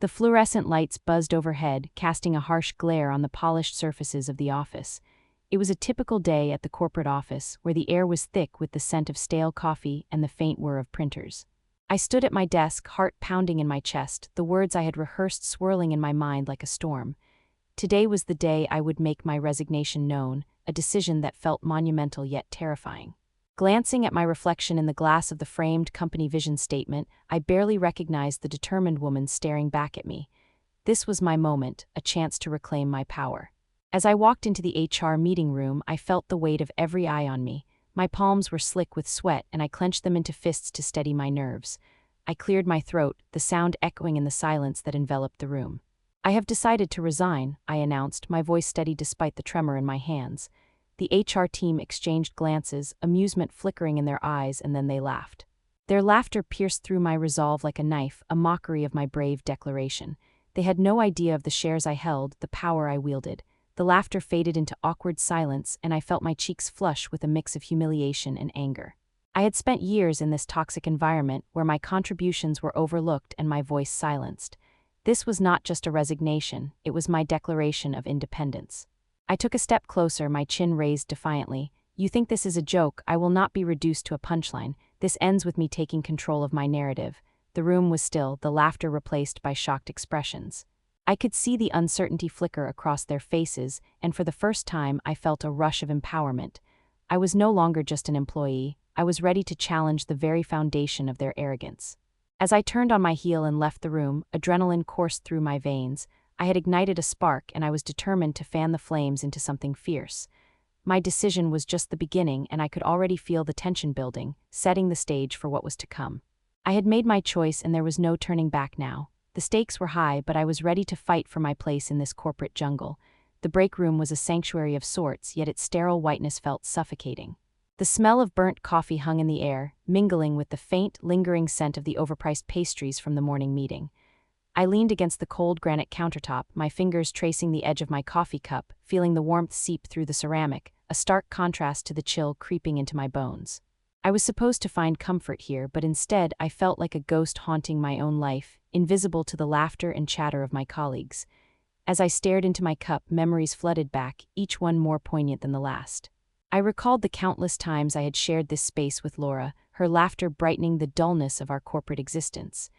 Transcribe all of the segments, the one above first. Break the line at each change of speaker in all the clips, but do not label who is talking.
The fluorescent lights buzzed overhead, casting a harsh glare on the polished surfaces of the office. It was a typical day at the corporate office, where the air was thick with the scent of stale coffee and the faint whir of printers. I stood at my desk, heart pounding in my chest, the words I had rehearsed swirling in my mind like a storm. Today was the day I would make my resignation known, a decision that felt monumental yet terrifying. Glancing at my reflection in the glass of the framed company vision statement, I barely recognized the determined woman staring back at me. This was my moment, a chance to reclaim my power. As I walked into the HR meeting room, I felt the weight of every eye on me. My palms were slick with sweat, and I clenched them into fists to steady my nerves. I cleared my throat, the sound echoing in the silence that enveloped the room. "I have decided to resign," I announced, my voice steady despite the tremor in my hands. The HR team exchanged glances, amusement flickering in their eyes, and then they laughed. Their laughter pierced through my resolve like a knife, a mockery of my brave declaration. They had no idea of the shares I held, the power I wielded. The laughter faded into awkward silence, and I felt my cheeks flush with a mix of humiliation and anger. I had spent years in this toxic environment where my contributions were overlooked and my voice silenced. This was not just a resignation, it was my declaration of independence. I took a step closer, my chin raised defiantly. "You think this is a joke? I will not be reduced to a punchline. This ends with me taking control of my narrative." The room was still, the laughter replaced by shocked expressions. I could see the uncertainty flicker across their faces, and for the first time I felt a rush of empowerment. I was no longer just an employee, I was ready to challenge the very foundation of their arrogance. As I turned on my heel and left the room, adrenaline coursed through my veins. I had ignited a spark, and I was determined to fan the flames into something fierce. My decision was just the beginning, and I could already feel the tension building, setting the stage for what was to come. I had made my choice, and there was no turning back now. The stakes were high, but I was ready to fight for my place in this corporate jungle. The break room was a sanctuary of sorts, yet its sterile whiteness felt suffocating. The smell of burnt coffee hung in the air, mingling with the faint, lingering scent of the overpriced pastries from the morning meeting. I leaned against the cold granite countertop, my fingers tracing the edge of my coffee cup, feeling the warmth seep through the ceramic, a stark contrast to the chill creeping into my bones. I was supposed to find comfort here, but instead I felt like a ghost haunting my own life, invisible to the laughter and chatter of my colleagues. As I stared into my cup, memories flooded back, each one more poignant than the last. I recalled the countless times I had shared this space with Laura, her laughter brightening the dullness of our corporate existence.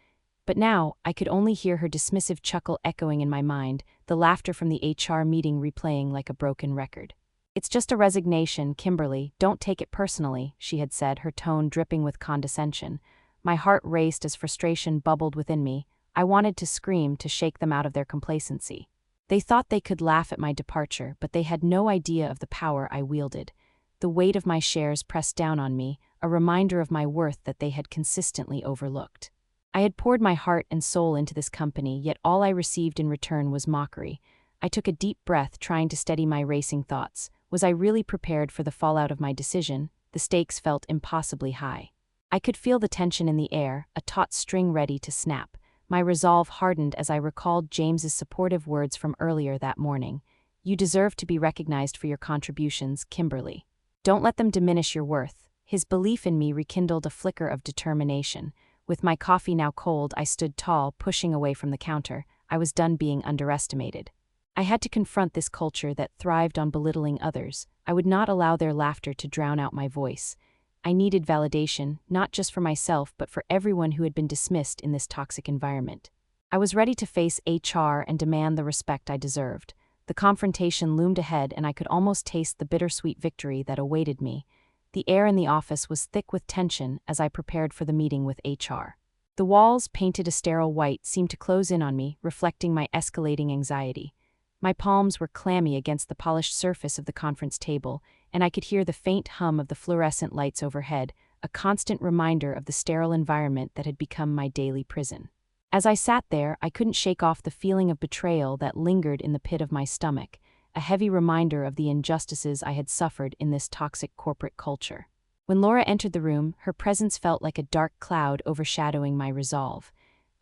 But now, I could only hear her dismissive chuckle echoing in my mind, the laughter from the HR meeting replaying like a broken record. "It's just a resignation, Kimberly, don't take it personally," she had said, her tone dripping with condescension. My heart raced as frustration bubbled within me. I wanted to scream to shake them out of their complacency. They thought they could laugh at my departure, but they had no idea of the power I wielded. The weight of my shares pressed down on me, a reminder of my worth that they had consistently overlooked. I had poured my heart and soul into this company, yet all I received in return was mockery. I took a deep breath, trying to steady my racing thoughts. Was I really prepared for the fallout of my decision? The stakes felt impossibly high. I could feel the tension in the air, a taut string ready to snap. My resolve hardened as I recalled James's supportive words from earlier that morning. "You deserve to be recognized for your contributions, Kimberly. Don't let them diminish your worth." His belief in me rekindled a flicker of determination. With my coffee now cold, I stood tall, pushing away from the counter. I was done being underestimated. I had to confront this culture that thrived on belittling others. I would not allow their laughter to drown out my voice. I needed validation, not just for myself, but for everyone who had been dismissed in this toxic environment. I was ready to face HR and demand the respect I deserved. The confrontation loomed ahead, and I could almost taste the bittersweet victory that awaited me. The air in the office was thick with tension as I prepared for the meeting with HR. The walls, painted a sterile white, seemed to close in on me, reflecting my escalating anxiety. My palms were clammy against the polished surface of the conference table, and I could hear the faint hum of the fluorescent lights overhead, a constant reminder of the sterile environment that had become my daily prison. As I sat there, I couldn't shake off the feeling of betrayal that lingered in the pit of my stomach, a heavy reminder of the injustices I had suffered in this toxic corporate culture. When Laura entered the room, her presence felt like a dark cloud overshadowing my resolve.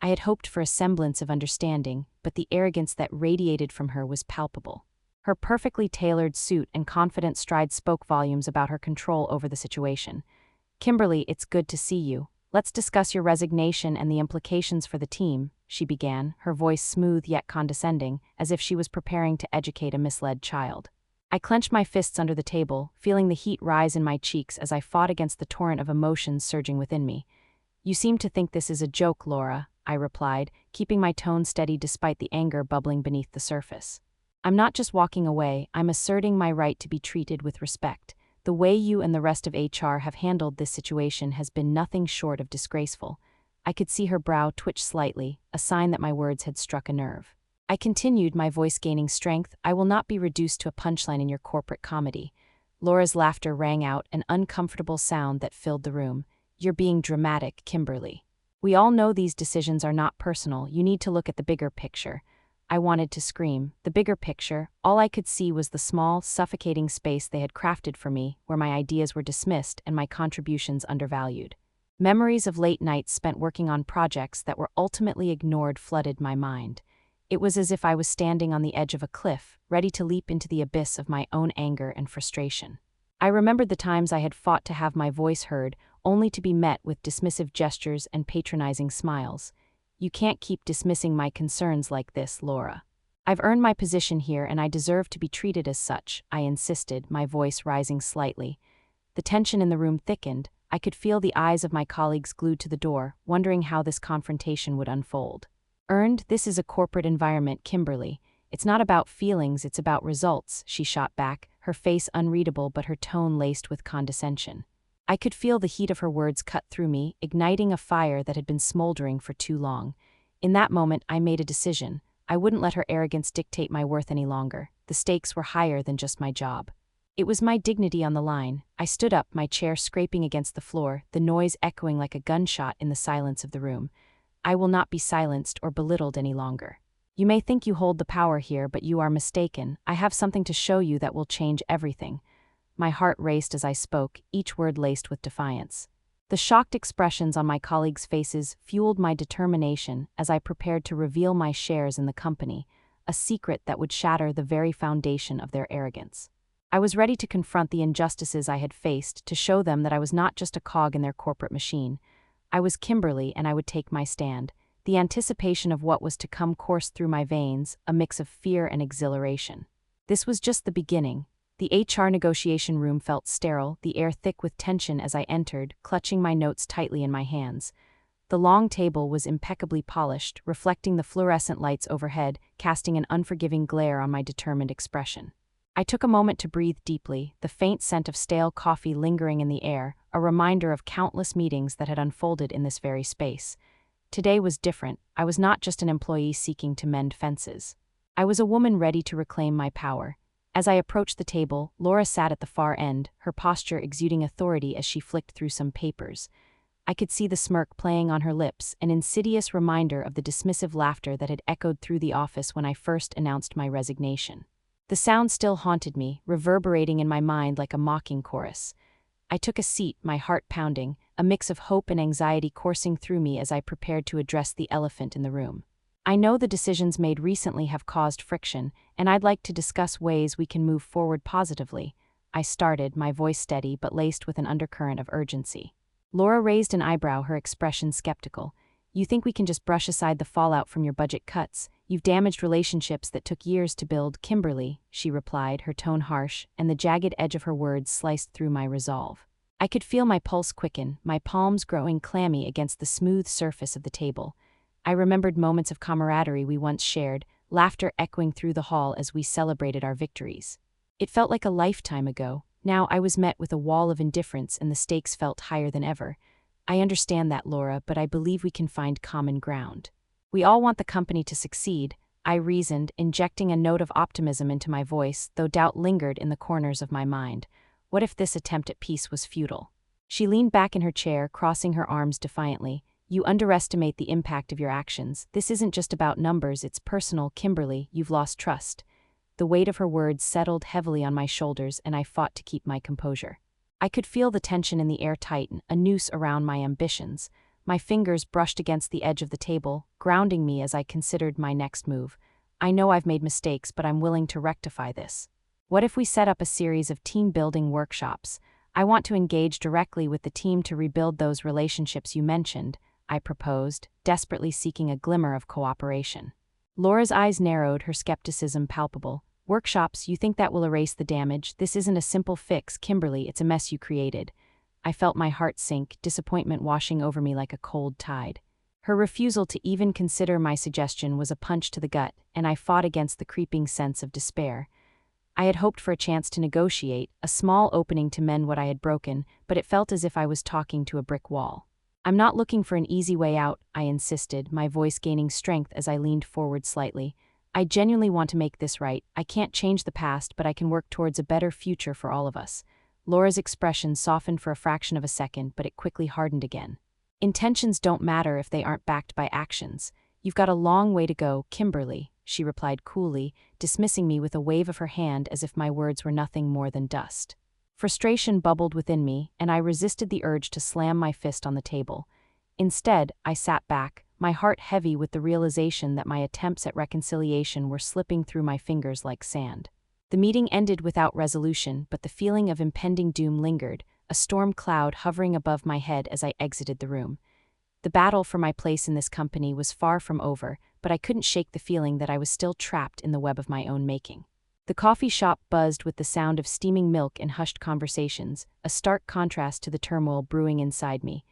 I had hoped for a semblance of understanding, but the arrogance that radiated from her was palpable. Her perfectly tailored suit and confident stride spoke volumes about her control over the situation. "Kimberly, it's good to see you. Let's discuss your resignation and the implications for the team," she began, her voice smooth yet condescending, as if she was preparing to educate a misled child. I clenched my fists under the table, feeling the heat rise in my cheeks as I fought against the torrent of emotions surging within me. "You seem to think this is a joke, Laura," I replied, keeping my tone steady despite the anger bubbling beneath the surface. "I'm not just walking away, I'm asserting my right to be treated with respect. The way you and the rest of HR have handled this situation has been nothing short of disgraceful." I could see her brow twitch slightly, a sign that my words had struck a nerve. I continued, my voice gaining strength, "I will not be reduced to a punchline in your corporate comedy." Laura's laughter rang out, an uncomfortable sound that filled the room. "You're being dramatic, Kimberly. We all know these decisions are not personal, you need to look at the bigger picture." I wanted to scream. The bigger picture, all I could see was the small, suffocating space they had crafted for me, where my ideas were dismissed and my contributions undervalued. Memories of late nights spent working on projects that were ultimately ignored flooded my mind. It was as if I was standing on the edge of a cliff, ready to leap into the abyss of my own anger and frustration. I remembered the times I had fought to have my voice heard, only to be met with dismissive gestures and patronizing smiles. "You can't keep dismissing my concerns like this, Laura. I've earned my position here and I deserve to be treated as such," I insisted, my voice rising slightly. The tension in the room thickened. I could feel the eyes of my colleagues glued to the door, wondering how this confrontation would unfold. "Earned? This is a corporate environment, Kimberly. It's not about feelings, it's about results," she shot back, her face unreadable but her tone laced with condescension. I could feel the heat of her words cut through me, igniting a fire that had been smoldering for too long. In that moment, I made a decision. I wouldn't let her arrogance dictate my worth any longer. The stakes were higher than just my job. It was my dignity on the line. I stood up, my chair scraping against the floor, the noise echoing like a gunshot in the silence of the room. "I will not be silenced or belittled any longer. You may think you hold the power here, but you are mistaken. I have something to show you that will change everything." My heart raced as I spoke, each word laced with defiance. The shocked expressions on my colleagues' faces fueled my determination as I prepared to reveal my shares in the company, a secret that would shatter the very foundation of their arrogance. I was ready to confront the injustices I had faced, to show them that I was not just a cog in their corporate machine. I was Kimberly and I would take my stand. The anticipation of what was to come coursed through my veins, a mix of fear and exhilaration. This was just the beginning. The HR negotiation room felt sterile, the air thick with tension as I entered, clutching my notes tightly in my hands. The long table was impeccably polished, reflecting the fluorescent lights overhead, casting an unforgiving glare on my determined expression. I took a moment to breathe deeply, the faint scent of stale coffee lingering in the air, a reminder of countless meetings that had unfolded in this very space. Today was different. I was not just an employee seeking to mend fences. I was a woman ready to reclaim my power. As I approached the table, Laura sat at the far end, her posture exuding authority as she flicked through some papers. I could see the smirk playing on her lips, an insidious reminder of the dismissive laughter that had echoed through the office when I first announced my resignation. The sound still haunted me, reverberating in my mind like a mocking chorus. I took a seat, my heart pounding, a mix of hope and anxiety coursing through me as I prepared to address the elephant in the room. "I know the decisions made recently have caused friction, and I'd like to discuss ways we can move forward positively." I started, my voice steady but laced with an undercurrent of urgency. Laura raised an eyebrow, her expression skeptical. "You think we can just brush aside the fallout from your budget cuts? You've damaged relationships that took years to build, Kimberly," she replied, her tone harsh, and the jagged edge of her words sliced through my resolve. I could feel my pulse quicken, my palms growing clammy against the smooth surface of the table. I remembered moments of camaraderie we once shared, laughter echoing through the hall as we celebrated our victories. It felt like a lifetime ago. Now I was met with a wall of indifference and the stakes felt higher than ever. "I understand that, Laura, but I believe we can find common ground. We all want the company to succeed," I reasoned, injecting a note of optimism into my voice, though doubt lingered in the corners of my mind. What if this attempt at peace was futile? She leaned back in her chair, crossing her arms defiantly. "You underestimate the impact of your actions. This isn't just about numbers, it's personal, Kimberly. You've lost trust." The weight of her words settled heavily on my shoulders, and I fought to keep my composure. I could feel the tension in the air tighten, a noose around my ambitions. My fingers brushed against the edge of the table, grounding me as I considered my next move. "I know I've made mistakes, but I'm willing to rectify this. What if we set up a series of team-building workshops? I want to engage directly with the team to rebuild those relationships you mentioned." I proposed, desperately seeking a glimmer of cooperation. Laura's eyes narrowed, her skepticism palpable. Workshops, you think that will erase the damage? This isn't a simple fix, Kimberly, it's a mess you created. I felt my heart sink, disappointment washing over me like a cold tide. Her refusal to even consider my suggestion was a punch to the gut, and I fought against the creeping sense of despair. I had hoped for a chance to negotiate, a small opening to mend what I had broken, but it felt as if I was talking to a brick wall. I'm not looking for an easy way out, I insisted, my voice gaining strength as I leaned forward slightly. I genuinely want to make this right. I can't change the past, but I can work towards a better future for all of us. Laura's expression softened for a fraction of a second, but it quickly hardened again. Intentions don't matter if they aren't backed by actions. You've got a long way to go, Kimberly, she replied coolly, dismissing me with a wave of her hand as if my words were nothing more than dust. Frustration bubbled within me, and I resisted the urge to slam my fist on the table. Instead, I sat back, my heart heavy with the realization that my attempts at reconciliation were slipping through my fingers like sand. The meeting ended without resolution, but the feeling of impending doom lingered, a storm cloud hovering above my head as I exited the room. The battle for my place in this company was far from over, but I couldn't shake the feeling that I was still trapped in the web of my own making. The coffee shop buzzed with the sound of steaming milk and hushed conversations, a stark contrast to the turmoil brewing inside me.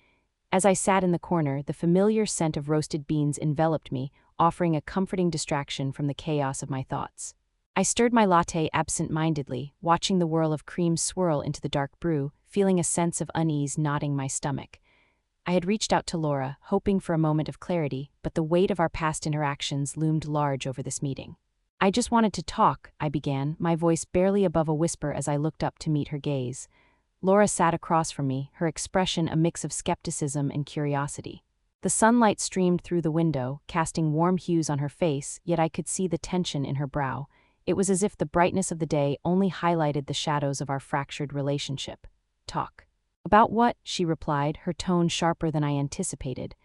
As I sat in the corner, the familiar scent of roasted beans enveloped me, offering a comforting distraction from the chaos of my thoughts. I stirred my latte absent-mindedly, watching the whirl of cream swirl into the dark brew, feeling a sense of unease knotting my stomach. I had reached out to Laura, hoping for a moment of clarity, but the weight of our past interactions loomed large over this meeting. I just wanted to talk, I began, my voice barely above a whisper as I looked up to meet her gaze. Laura sat across from me, her expression a mix of skepticism and curiosity. The sunlight streamed through the window, casting warm hues on her face, yet I could see the tension in her brow. It was as if the brightness of the day only highlighted the shadows of our fractured relationship. Talk. About what? She replied, her tone sharper than I anticipated.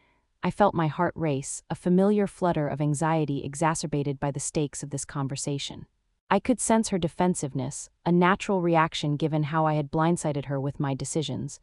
I felt my heart race, a familiar flutter of anxiety exacerbated by the stakes of this conversation. I could sense her defensiveness, a natural reaction given how I had blindsided her with my decisions.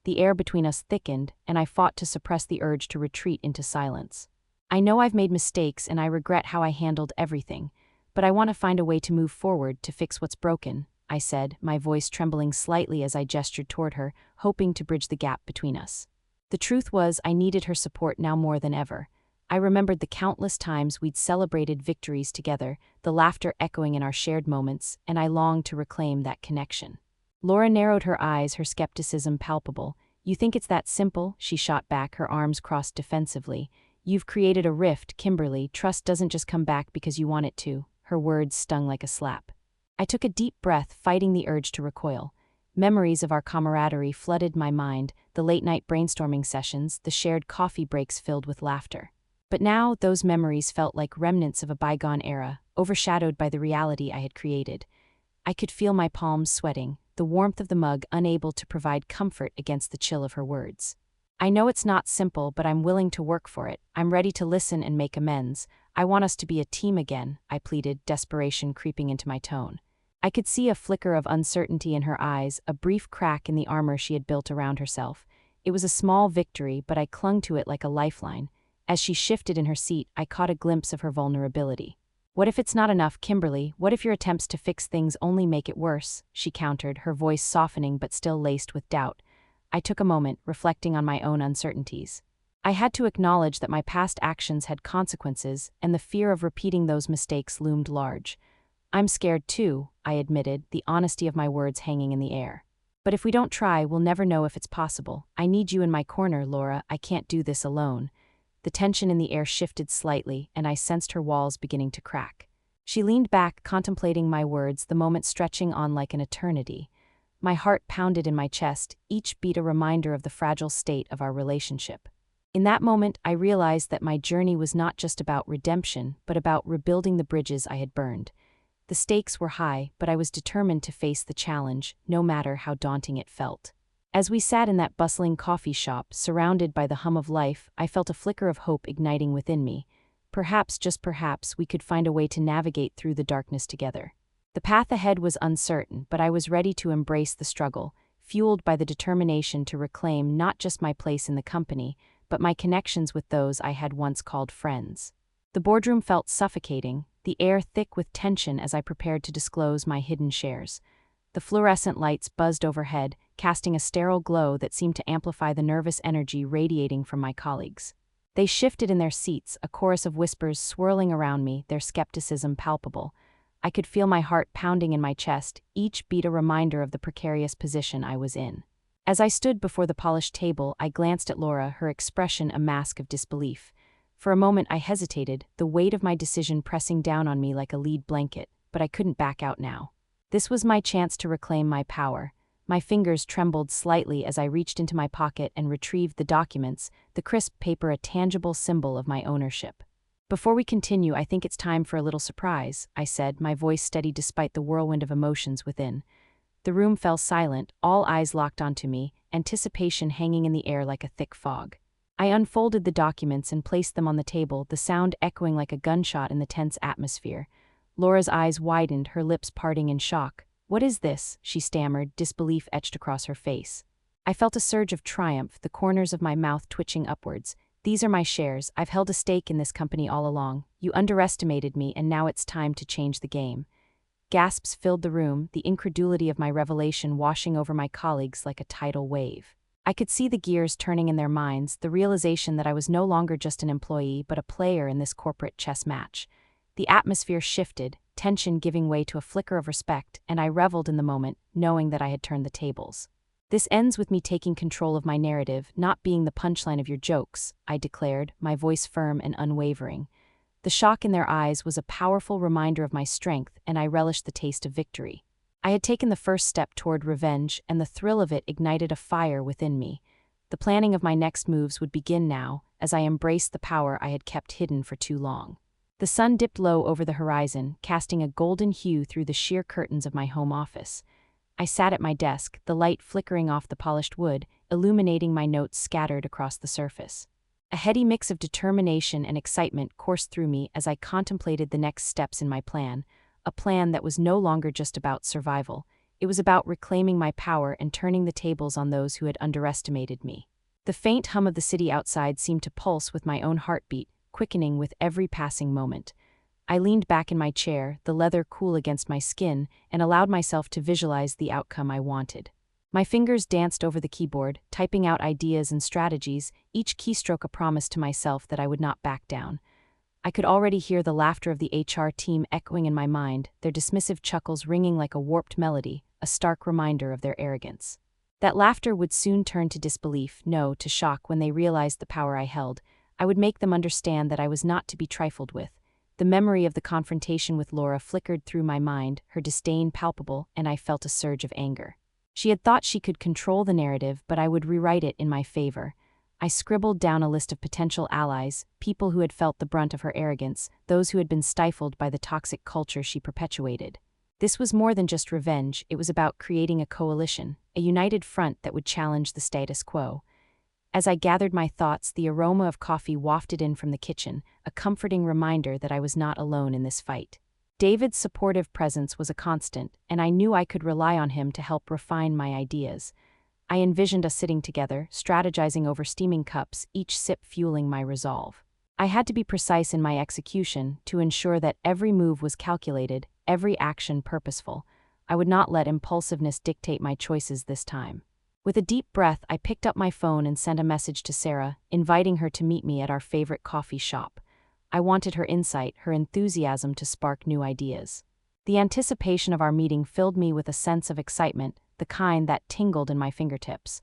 The air between us thickened, and I fought to suppress the urge to retreat into silence. I know I've made mistakes and I regret how I handled everything, but I want to find a way to move forward to fix what's broken, I said, my voice trembling slightly as I gestured toward her, hoping to bridge the gap between us. The truth was, I needed her support now more than ever. I remembered the countless times we'd celebrated victories together, the laughter echoing in our shared moments, and I longed to reclaim that connection. Laura narrowed her eyes, her skepticism palpable. You think it's that simple? She shot back, her arms crossed defensively. You've created a rift, Kimberly. Trust doesn't just come back because you want it to. Her words stung like a slap. I took a deep breath, fighting the urge to recoil. Memories of our camaraderie flooded my mind, the late-night brainstorming sessions, the shared coffee breaks filled with laughter. But now, those memories felt like remnants of a bygone era, overshadowed by the reality I had created. I could feel my palms sweating, the warmth of the mug unable to provide comfort against the chill of her words. I know it's not simple, but I'm willing to work for it. I'm ready to listen and make amends. I want us to be a team again, I pleaded, desperation creeping into my tone. I could see a flicker of uncertainty in her eyes, a brief crack in the armor she had built around herself. It was a small victory, but I clung to it like a lifeline. As she shifted in her seat, I caught a glimpse of her vulnerability. What if it's not enough, Kimberly? What if your attempts to fix things only make it worse? She countered, her voice softening but still laced with doubt. I took a moment, reflecting on my own uncertainties. I had to acknowledge that my past actions had consequences, and the fear of repeating those mistakes loomed large. I'm scared too, I admitted, the honesty of my words hanging in the air. But if we don't try, we'll never know if it's possible. I need you in my corner, Laura. I can't do this alone. The tension in the air shifted slightly, and I sensed her walls beginning to crack. She leaned back, contemplating my words, the moment stretching on like an eternity. My heart pounded in my chest, each beat a reminder of the fragile state of our relationship. In that moment, I realized that my journey was not just about redemption, but about rebuilding the bridges I had burned. The stakes were high, but I was determined to face the challenge, no matter how daunting it felt. As we sat in that bustling coffee shop, surrounded by the hum of life, I felt a flicker of hope igniting within me. Perhaps, just perhaps, we could find a way to navigate through the darkness together. The path ahead was uncertain, but I was ready to embrace the struggle, fueled by the determination to reclaim not just my place in the company, but my connections with those I had once called friends. The boardroom felt suffocating, the air thick with tension as I prepared to disclose my hidden shares. The fluorescent lights buzzed overhead, casting a sterile glow that seemed to amplify the nervous energy radiating from my colleagues. They shifted in their seats, a chorus of whispers swirling around me, their skepticism palpable. I could feel my heart pounding in my chest, each beat a reminder of the precarious position I was in. As I stood before the polished table, I glanced at Laura, her expression a mask of disbelief. For a moment I hesitated, the weight of my decision pressing down on me like a lead blanket, but I couldn't back out now. This was my chance to reclaim my power. My fingers trembled slightly as I reached into my pocket and retrieved the documents, the crisp paper a tangible symbol of my ownership. "Before we continue, I think it's time for a little surprise," I said, my voice steady despite the whirlwind of emotions within. The room fell silent, all eyes locked onto me, anticipation hanging in the air like a thick fog. I unfolded the documents and placed them on the table, the sound echoing like a gunshot in the tense atmosphere. Laura's eyes widened, her lips parting in shock. "What is this?" she stammered, disbelief etched across her face. I felt a surge of triumph, the corners of my mouth twitching upwards. "These are my shares. I've held a stake in this company all along. You underestimated me, and now it's time to change the game." Gasps filled the room, the incredulity of my revelation washing over my colleagues like a tidal wave. I could see the gears turning in their minds, the realization that I was no longer just an employee but a player in this corporate chess match. The atmosphere shifted, tension giving way to a flicker of respect, and I reveled in the moment, knowing that I had turned the tables. "This ends with me taking control of my narrative, not being the punchline of your jokes," I declared, my voice firm and unwavering. The shock in their eyes was a powerful reminder of my strength, and I relished the taste of victory. I had taken the first step toward revenge, and the thrill of it ignited a fire within me. The planning of my next moves would begin now, as I embraced the power I had kept hidden for too long. The sun dipped low over the horizon, casting a golden hue through the sheer curtains of my home office. I sat at my desk, the light flickering off the polished wood, illuminating my notes scattered across the surface. A heady mix of determination and excitement coursed through me as I contemplated the next steps in my plan, a plan that was no longer just about survival. It was about reclaiming my power and turning the tables on those who had underestimated me. The faint hum of the city outside seemed to pulse with my own heartbeat, quickening with every passing moment. I leaned back in my chair, the leather cool against my skin, and allowed myself to visualize the outcome I wanted. My fingers danced over the keyboard, typing out ideas and strategies, each keystroke a promise to myself that I would not back down. I could already hear the laughter of the HR team echoing in my mind, their dismissive chuckles ringing like a warped melody, a stark reminder of their arrogance. That laughter would soon turn to disbelief, no, to shock when they realized the power I held. I would make them understand that I was not to be trifled with. The memory of the confrontation with Laura flickered through my mind, her disdain palpable, and I felt a surge of anger. She had thought she could control the narrative, but I would rewrite it in my favor. I scribbled down a list of potential allies, people who had felt the brunt of her arrogance, those who had been stifled by the toxic culture she perpetuated. This was more than just revenge, it was about creating a coalition, a united front that would challenge the status quo. As I gathered my thoughts, the aroma of coffee wafted in from the kitchen, a comforting reminder that I was not alone in this fight. David's supportive presence was a constant, and I knew I could rely on him to help refine my ideas. I envisioned us sitting together, strategizing over steaming cups, each sip fueling my resolve. I had to be precise in my execution, to ensure that every move was calculated, every action purposeful. I would not let impulsiveness dictate my choices this time. With a deep breath, I picked up my phone and sent a message to Sarah, inviting her to meet me at our favorite coffee shop. I wanted her insight, her enthusiasm to spark new ideas. The anticipation of our meeting filled me with a sense of excitement, the kind that tingled in my fingertips.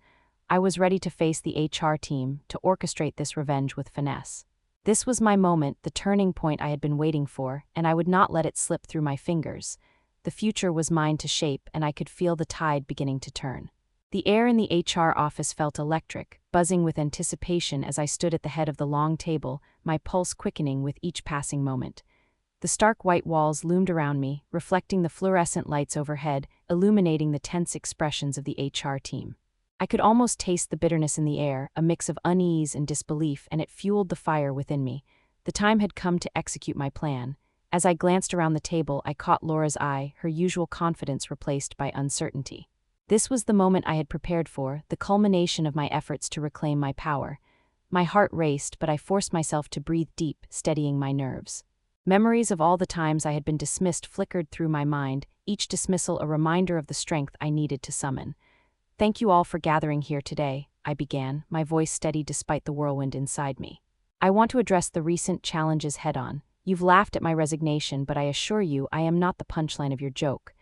I was ready to face the HR team, to orchestrate this revenge with finesse. This was my moment, the turning point I had been waiting for, and I would not let it slip through my fingers. The future was mine to shape, and I could feel the tide beginning to turn. The air in the HR office felt electric, buzzing with anticipation as I stood at the head of the long table, my pulse quickening with each passing moment. The stark white walls loomed around me, reflecting the fluorescent lights overhead, illuminating the tense expressions of the HR team. I could almost taste the bitterness in the air, a mix of unease and disbelief, and it fueled the fire within me. The time had come to execute my plan. As I glanced around the table, I caught Laura's eye, her usual confidence replaced by uncertainty. This was the moment I had prepared for, the culmination of my efforts to reclaim my power. My heart raced, but I forced myself to breathe deep, steadying my nerves. Memories of all the times I had been dismissed flickered through my mind, each dismissal a reminder of the strength I needed to summon. "Thank you all for gathering here today," I began, my voice steady despite the whirlwind inside me. "I want to address the recent challenges head-on. You've laughed at my resignation, but I assure you I am not the punchline of your joke."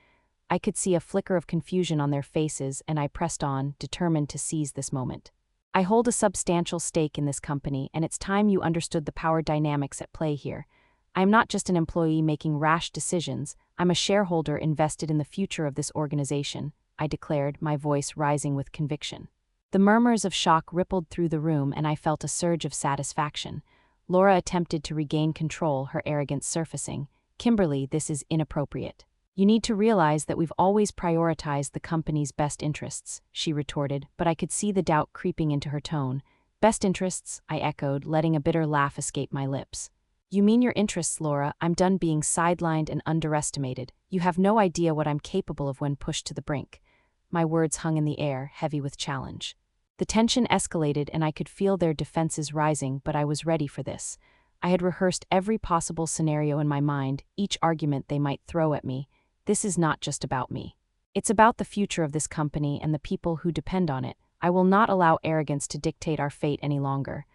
I could see a flicker of confusion on their faces, and I pressed on, determined to seize this moment. "I hold a substantial stake in this company, and it's time you understood the power dynamics at play here. I am not just an employee making rash decisions, I'm a shareholder invested in the future of this organization," I declared, my voice rising with conviction. The murmurs of shock rippled through the room, and I felt a surge of satisfaction. Laura attempted to regain control, her arrogance surfacing. "Kimberly, this is inappropriate. You need to realize that we've always prioritized the company's best interests," she retorted, but I could see the doubt creeping into her tone. "Best interests?" I echoed, letting a bitter laugh escape my lips. "You mean your interests, Laura. I'm done being sidelined and underestimated. You have no idea what I'm capable of when pushed to the brink." My words hung in the air, heavy with challenge. The tension escalated, and I could feel their defenses rising, but I was ready for this. I had rehearsed every possible scenario in my mind, each argument they might throw at me. "This is not just about me. It's about the future of this company and the people who depend on it. I will not allow arrogance to dictate our fate any longer."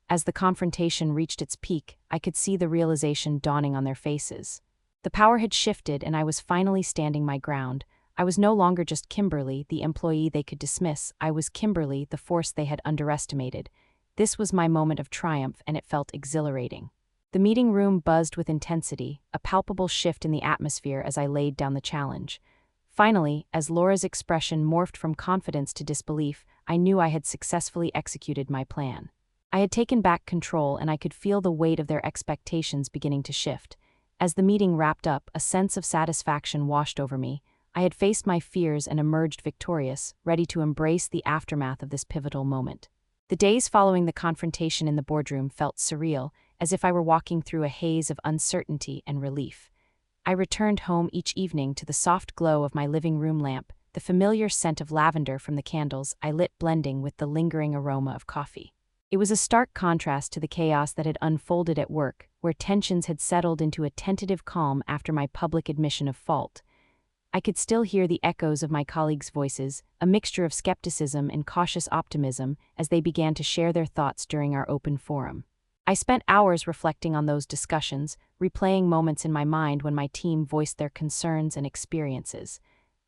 As the confrontation reached its peak, I could see the realization dawning on their faces. The power had shifted, and I was finally standing my ground. I was no longer just Kimberly, the employee they could dismiss. I was Kimberly, the force they had underestimated. This was my moment of triumph, and it felt exhilarating. The meeting room buzzed with intensity, a palpable shift in the atmosphere as I laid down the challenge. Finally, as Laura's expression morphed from confidence to disbelief, I knew I had successfully executed my plan. I had taken back control, and I could feel the weight of their expectations beginning to shift. As the meeting wrapped up, a sense of satisfaction washed over me. I had faced my fears and emerged victorious, ready to embrace the aftermath of this pivotal moment. The days following the confrontation in the boardroom felt surreal, as if I were walking through a haze of uncertainty and relief. I returned home each evening to the soft glow of my living room lamp, the familiar scent of lavender from the candles I lit blending with the lingering aroma of coffee. It was a stark contrast to the chaos that had unfolded at work, where tensions had settled into a tentative calm after my public admission of fault. I could still hear the echoes of my colleagues' voices, a mixture of skepticism and cautious optimism, as they began to share their thoughts during our open forum. I spent hours reflecting on those discussions, replaying moments in my mind when my team voiced their concerns and experiences.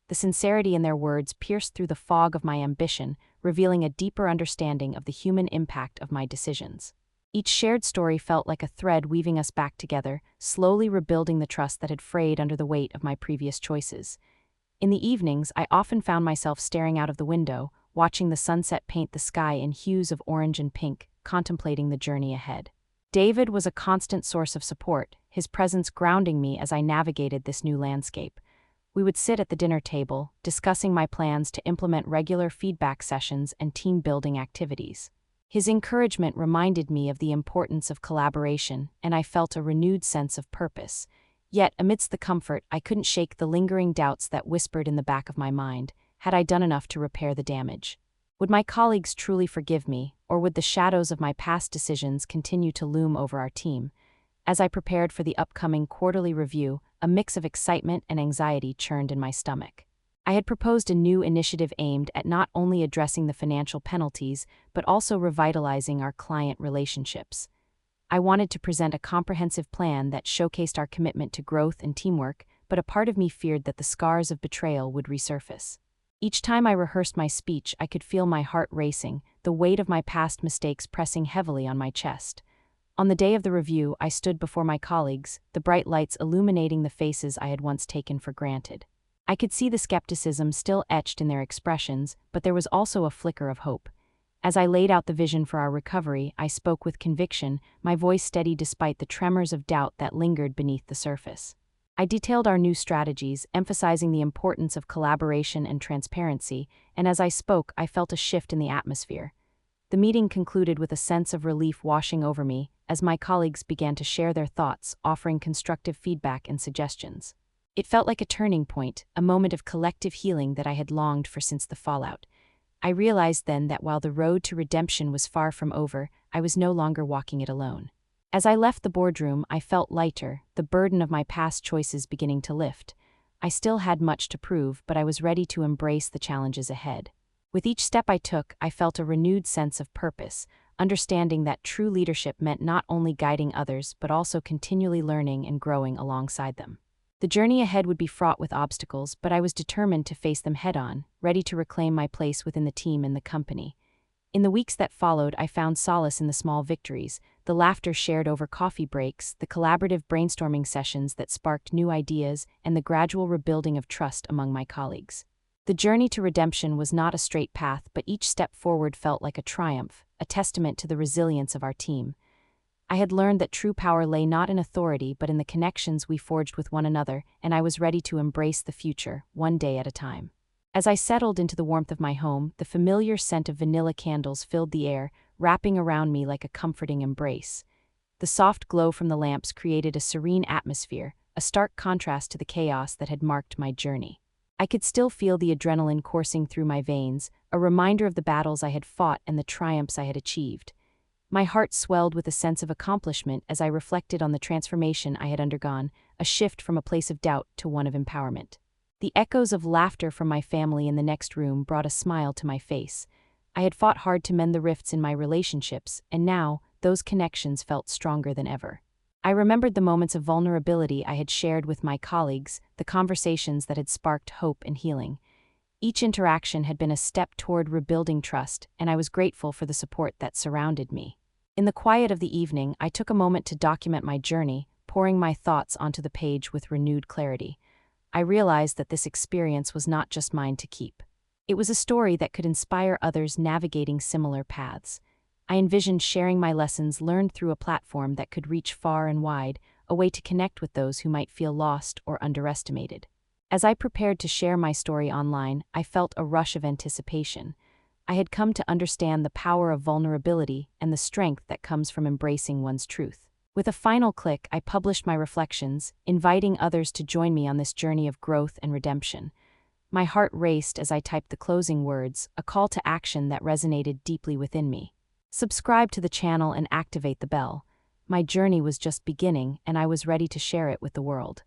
The sincerity in their words pierced through the fog of my ambition, revealing a deeper understanding of the human impact of my decisions. Each shared story felt like a thread weaving us back together, slowly rebuilding the trust that had frayed under the weight of my previous choices. In the evenings, I often found myself staring out of the window, watching the sunset paint the sky in hues of orange and pink, contemplating the journey ahead. David was a constant source of support, his presence grounding me as I navigated this new landscape. We would sit at the dinner table, discussing my plans to implement regular feedback sessions and team-building activities. His encouragement reminded me of the importance of collaboration, and I felt a renewed sense of purpose. Yet, amidst the comfort, I couldn't shake the lingering doubts that whispered in the back of my mind. Had I done enough to repair the damage? Would my colleagues truly forgive me, or would the shadows of my past decisions continue to loom over our team? As I prepared for the upcoming quarterly review, a mix of excitement and anxiety churned in my stomach. I had proposed a new initiative aimed at not only addressing the financial penalties, but also revitalizing our client relationships. I wanted to present a comprehensive plan that showcased our commitment to growth and teamwork, but a part of me feared that the scars of betrayal would resurface. Each time I rehearsed my speech, I could feel my heart racing, the weight of my past mistakes pressing heavily on my chest. On the day of the review, I stood before my colleagues, the bright lights illuminating the faces I had once taken for granted. I could see the skepticism still etched in their expressions, but there was also a flicker of hope. As I laid out the vision for our recovery, I spoke with conviction, my voice steady despite the tremors of doubt that lingered beneath the surface. I detailed our new strategies, emphasizing the importance of collaboration and transparency, and as I spoke, I felt a shift in the atmosphere. The meeting concluded with a sense of relief washing over me, as my colleagues began to share their thoughts, offering constructive feedback and suggestions. It felt like a turning point, a moment of collective healing that I had longed for since the fallout. I realized then that while the road to redemption was far from over, I was no longer walking it alone. As I left the boardroom, I felt lighter, the burden of my past choices beginning to lift. I still had much to prove, but I was ready to embrace the challenges ahead. With each step I took, I felt a renewed sense of purpose, understanding that true leadership meant not only guiding others but also continually learning and growing alongside them. The journey ahead would be fraught with obstacles, but I was determined to face them head-on, ready to reclaim my place within the team and the company. In the weeks that followed, I found solace in the small victories, the laughter shared over coffee breaks, the collaborative brainstorming sessions that sparked new ideas, and the gradual rebuilding of trust among my colleagues. The journey to redemption was not a straight path, but each step forward felt like a triumph, a testament to the resilience of our team. I had learned that true power lay not in authority but in the connections we forged with one another, and I was ready to embrace the future, one day at a time. As I settled into the warmth of my home, the familiar scent of vanilla candles filled the air, wrapping around me like a comforting embrace. The soft glow from the lamps created a serene atmosphere, a stark contrast to the chaos that had marked my journey. I could still feel the adrenaline coursing through my veins, a reminder of the battles I had fought and the triumphs I had achieved. My heart swelled with a sense of accomplishment as I reflected on the transformation I had undergone, a shift from a place of doubt to one of empowerment. The echoes of laughter from my family in the next room brought a smile to my face. I had fought hard to mend the rifts in my relationships, and now, those connections felt stronger than ever. I remembered the moments of vulnerability I had shared with my colleagues, the conversations that had sparked hope and healing. Each interaction had been a step toward rebuilding trust, and I was grateful for the support that surrounded me. In the quiet of the evening, I took a moment to document my journey, pouring my thoughts onto the page with renewed clarity. I realized that this experience was not just mine to keep. It was a story that could inspire others navigating similar paths. I envisioned sharing my lessons learned through a platform that could reach far and wide, a way to connect with those who might feel lost or underestimated. As I prepared to share my story online, I felt a rush of anticipation. I had come to understand the power of vulnerability and the strength that comes from embracing one's truth. With a final click, I published my reflections, inviting others to join me on this journey of growth and redemption. My heart raced as I typed the closing words, a call to action that resonated deeply within me. Subscribe to the channel and activate the bell. My journey was just beginning, and I was ready to share it with the world.